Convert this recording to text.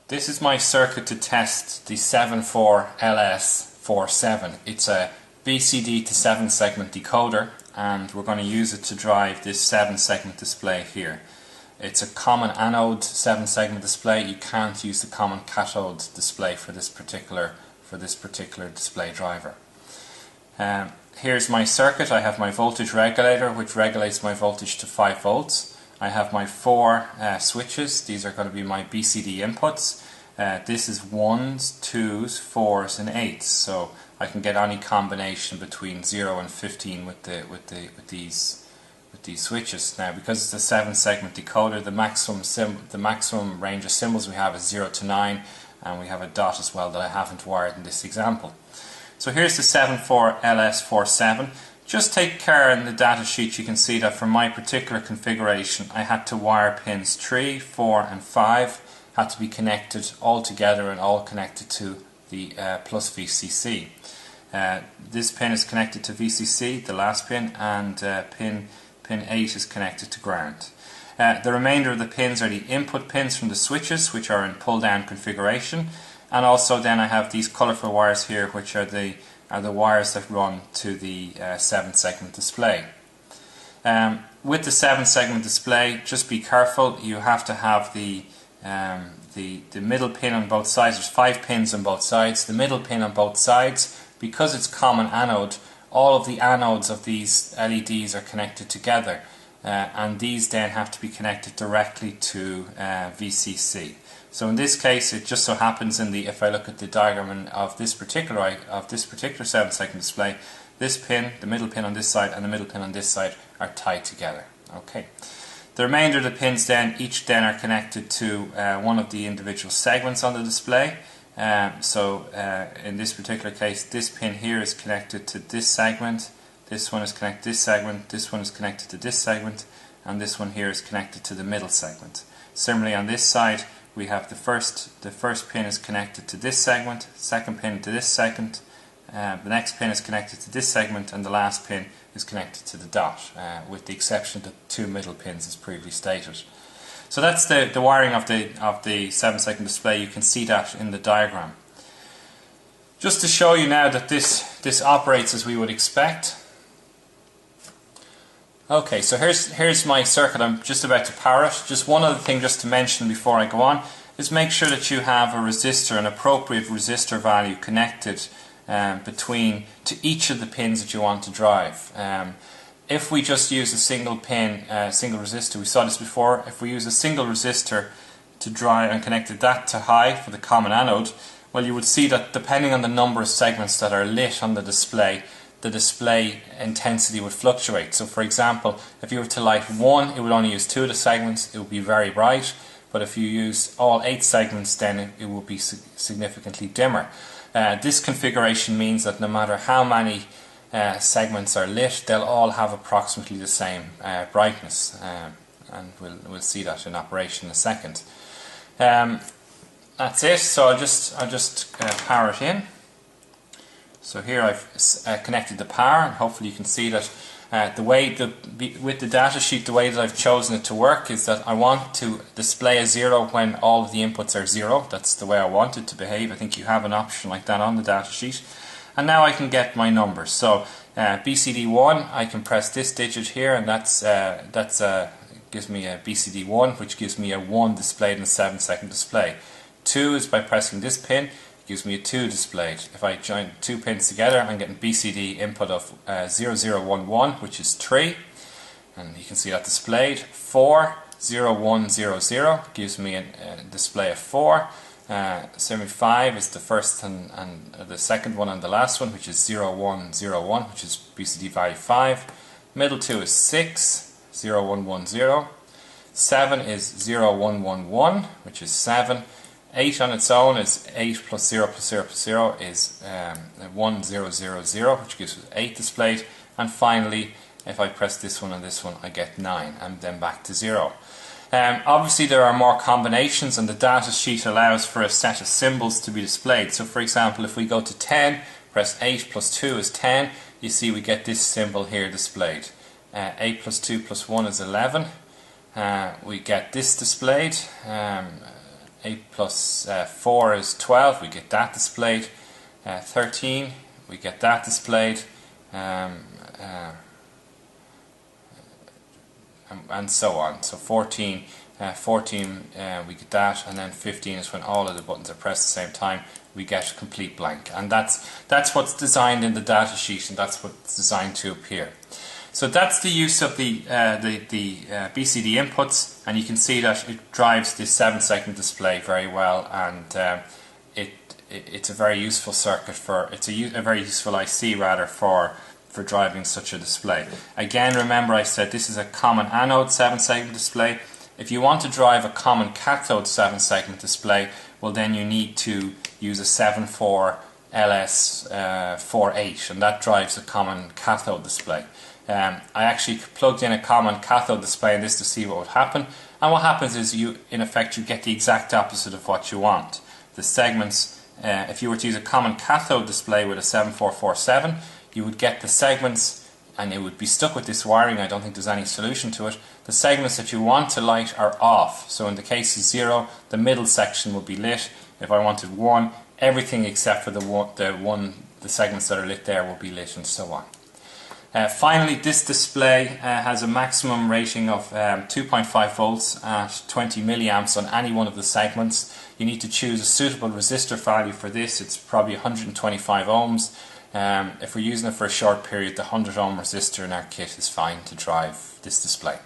This is my circuit to test the 74LS47. It's a BCD to 7 segment decoder, and we're going to use it to drive this 7 segment display here. It's a common anode 7 segment display. You can't use the common cathode display for this particular display driver. Here's my circuit. I have my voltage regulator, which regulates my voltage to 5 volts. I have my 4 switches. These are going to be my BCD inputs. This is 1s, 2s, 4s and 8s. So I can get any combination between 0 and 15 with these switches. Now, because it's a 7 segment decoder, the maximum range of symbols we have is 0 to 9, and we have a dot as well that I haven't wired in this example. So here's the 74LS47. Just take care in the data sheet. You can see that for my particular configuration I had to wire pins 3, 4 and 5 had to be connected all together and all connected to the plus VCC. This pin is connected to VCC, the last pin, and pin 8 is connected to ground. The remainder of the pins are the input pins from the switches, which are in pull down configuration, and also then I have these colourful wires here, which are the wires that run to the 7 segment display. With the 7 segment display, just be careful. You have to have the middle pin on both sides. There's 5 pins on both sides. The middle pin on both sides, because it's common anode, all of the anodes of these LEDs are connected together, and these then have to be connected directly to VCC. So in this case, it just so happens if I look at the diagram of this particular 7 segment display, this pin, the middle pin on this side and the middle pin on this side are tied together. Okay. The remainder of the pins then, each then are connected to one of the individual segments on the display. In this particular case, this pin here is connected to this segment, this one is connected to this segment, this one is connected to this segment, and this one here is connected to the middle segment. Similarly on this side, we have the first pin is connected to this segment, second pin to this segment, the next pin is connected to this segment, and the last pin is connected to the dot, with the exception of the 2 middle pins as previously stated. So that's the wiring of the 7 segment display. You can see that in the diagram. Just to show you now that this operates as we would expect. Okay, so here's my circuit. I'm just about to power it. Just one other thing just to mention before I go on is make sure that you have a resistor, an appropriate resistor value connected to each of the pins that you want to drive. If we just use a single pin, single resistor, we saw this before, if we use a single resistor to drive and connected that to high for the common anode, well, you would see that depending on the number of segments that are lit on the display intensity would fluctuate. So for example, if you were to light 1, it would only use 2 of the segments, it would be very bright, but if you use all 8 segments, then it would be significantly dimmer. This configuration means that no matter how many segments are lit, they'll all have approximately the same brightness, and we'll see that in operation in a second. That's it. So I'll just power it in. So here I've connected the power, and hopefully you can see that with the data sheet, the way that I've chosen it to work is that I want to display a 0 when all of the inputs are 0. That's the way I want it to behave. I think you have an option like that on the data sheet. And now I can get my numbers. So BCD1, I can press this digit here, and that's gives me a BCD1, which gives me a 1 displayed in a 7 segment display. 2 is by pressing this pin, gives me a 2 displayed. If I join 2 pins together, I'm getting BCD input of 0011, which is 3, and you can see that displayed. 4, 0100 gives me a display of 4. 75 is the first and the second one and the last one, which is 0101, which is BCD value 5. Middle 2 is 6, 0110. 7 is 0111, which is 7. 8 on its own is 8 plus 0 plus 0 plus 0 is 1000, which gives us 8 displayed. And finally, if I press this one and this one, I get 9, and then back to 0. Obviously there are more combinations, and the data sheet allows for a set of symbols to be displayed. So for example, if we go to 10, press 8 plus 2 is 10, you see we get this symbol here displayed. 8 plus 2 plus 1 is 11. We get this displayed. 8 plus 4 is 12, we get that displayed. 13, we get that displayed. And so on. So 14, we get that, and then 15 is when all of the buttons are pressed at the same time. We get complete blank, and that's what's designed in the data sheet, and that's what's designed to appear. So that's the use of the BCD inputs, and you can see that it drives this 7-segment display very well, and it's a very useful circuit for a very useful IC rather for driving such a display. Again, remember I said this is a common anode 7-segment display. If you want to drive a common cathode 7-segment display, well then you need to use a 74LS48, and that drives a common cathode display. I actually plugged in a common cathode display in this to see what would happen, and what happens is you get the exact opposite of what you want. The segments, if you were to use a common cathode display with a 7447, you would get the segments, and it would be stuck with this wiring. I don't think there's any solution to it. The segments that you want to light are off. So in the case of 0, the middle section will be lit. If I wanted 1, everything except for the segments that are lit there will be lit, and so on. Finally, this display has a maximum rating of 2.5 volts at 20 milliamps on any one of the segments. You need to choose a suitable resistor value for this. It's probably 125 ohms. If we're using it for a short period, the 100 ohm resistor in our kit is fine to drive this display.